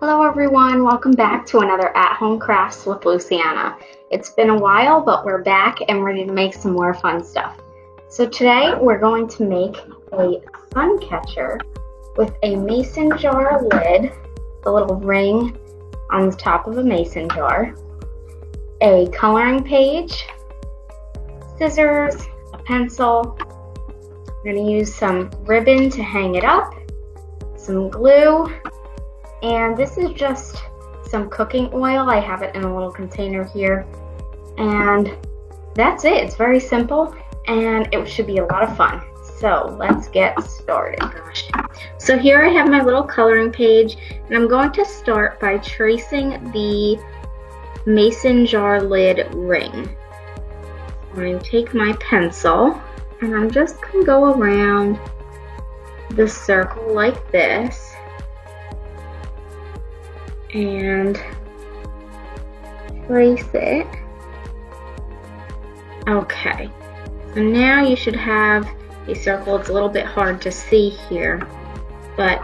Hello everyone, welcome back to another At-Home Crafts with Luciana. It's been a while, but we're back and ready to make some more fun stuff. So today we're going to make a sun catcher with a mason jar lid, a little ring on the top of a mason jar, a coloring page, scissors, a pencil. We're going to use some ribbon to hang it up, some glue, and this is just some cooking oil. I have it in a little container here. And that's it. It's very simple and it should be a lot of fun. So let's get started. Gosh. So here I have my little coloring page, and I'm going to start by tracing the mason jar lid ring. I'm going to take my pencil and I'm just going to go around the circle like this. And trace it. Okay, so now you should have a circle. It's a little bit hard to see here, but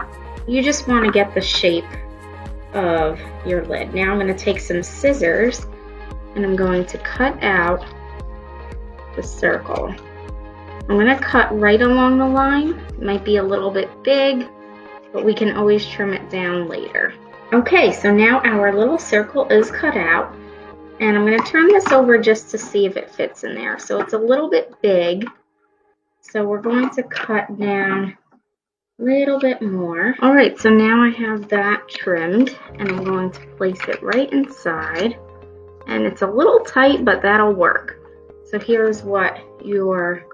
you just want to get the shape of your lid. Now I'm going to take some scissors and I'm going to cut out the circle. I'm going to cut right along the line. It might be a little bit big, but we can always trim it down later. Okay, so now our little circle is cut out, and I'm going to turn this over just to see if it fits in there. So it's a little bit big, so we're going to cut down a little bit more. All right, so now I have that trimmed, and I'm going to place it right inside, and it's a little tight, but that'll work. So here's what your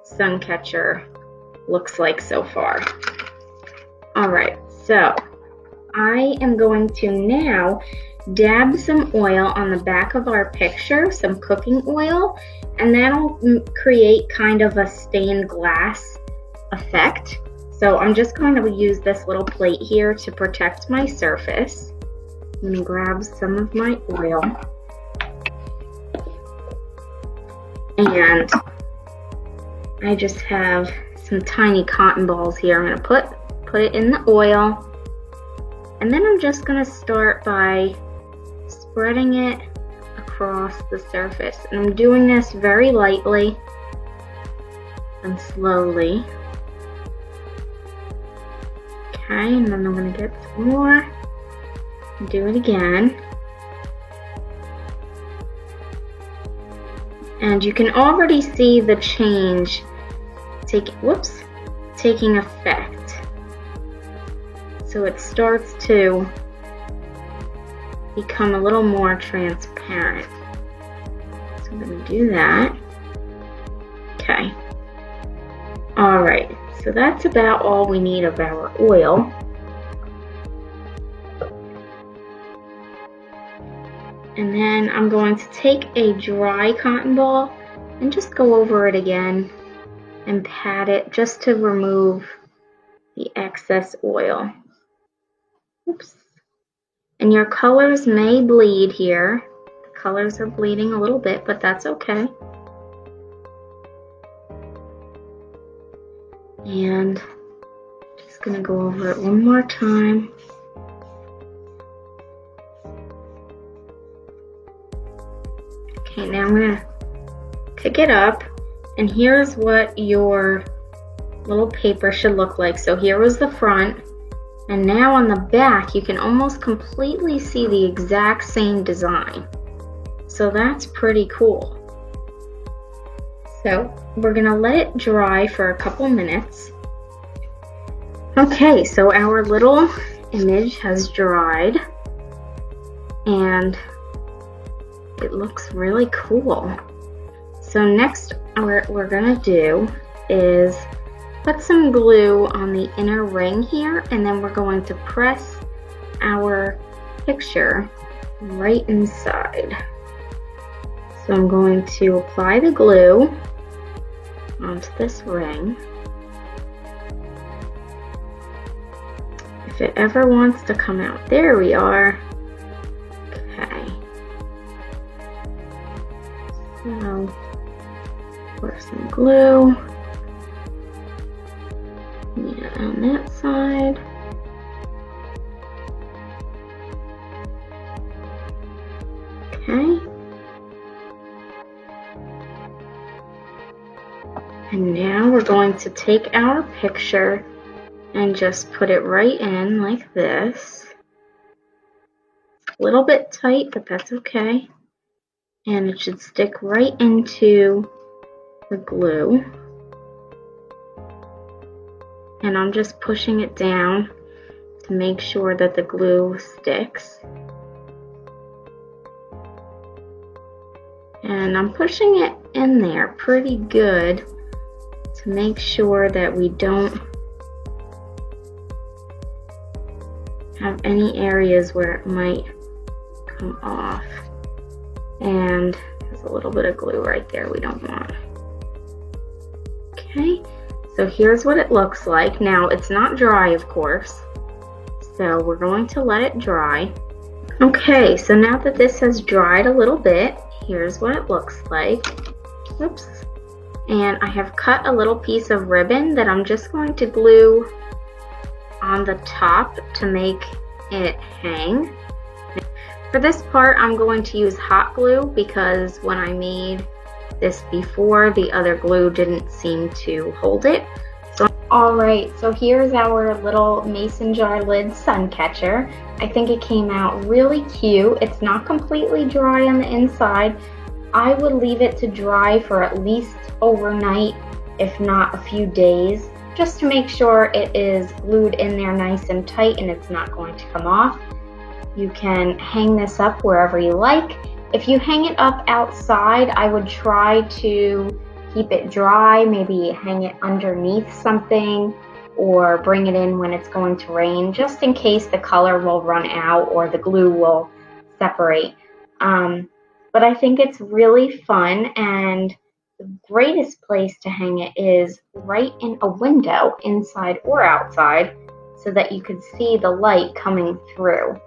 sun catcher looks like so far. All right, so I am going to now dab some oil on the back of our picture, some cooking oil, and that'll create kind of a stained glass effect. So I'm just going to use this little plate here to protect my surface. I'm going to grab some of my oil, and I just have some tiny cotton balls here. I'm going to put it in the oil. And then I'm just going to start by spreading it across the surface. And I'm doing this very lightly and slowly. Okay, and then I'm going to get some more and do it again. And you can already see the change taking effect. So it starts to become a little more transparent. So I'm going to do that. Okay. All right. So that's about all we need of our oil. And then I'm going to take a dry cotton ball and just go over it again and pat it just to remove the excess oil. Oops. And your colors may bleed here. The colors are bleeding a little bit, but that's okay. And just gonna go over it one more time. Okay, now I'm gonna pick it up, and here's what your little paper should look like. So here was the front. And now on the back, you can almost completely see the exact same design. So that's pretty cool. So we're gonna let it dry for a couple minutes. Okay, so our little image has dried and it looks really cool. So next what we're gonna do is put some glue on the inner ring here, and then we're going to press our picture right inside. So I'm going to apply the glue onto this ring. If it ever wants to come out, there we are. Okay. So pour some glue. On that side. Now we're going to take our picture and just put it right in like this. A little bit tight, but that's okay. And it should stick right into the glue. And I'm just pushing it down to make sure that the glue sticks. And I'm pushing it in there pretty good to make sure that we don't have any areas where it might come off. And there's a little bit of glue right there we don't want. Okay, so here's what it looks like. Now it's not dry, of course, so we're going to let it dry. Okay, so now that this has dried a little bit, here's what it looks like. Oops. And I have cut a little piece of ribbon that I'm just going to glue on the top to make it hang. For this part, I'm going to use hot glue because when I made this before, the other glue didn't seem to hold it. Alright, so here's our little mason jar lid sun catcher. I think it came out really cute. It's not completely dry on the inside. I would leave it to dry for at least overnight, if not a few days, just to make sure it is glued in there nice and tight and it's not going to come off. You can hang this up wherever you like. If you hang it up outside, I would try to keep it dry, maybe hang it underneath something or bring it in when it's going to rain, just in case the color will run out or the glue will separate. But I think it's really fun, and the greatest place to hang it is right in a window, inside or outside, so that you could see the light coming through.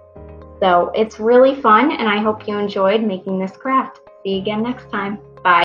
So it's really fun, and I hope you enjoyed making this craft. See you again next time. Bye.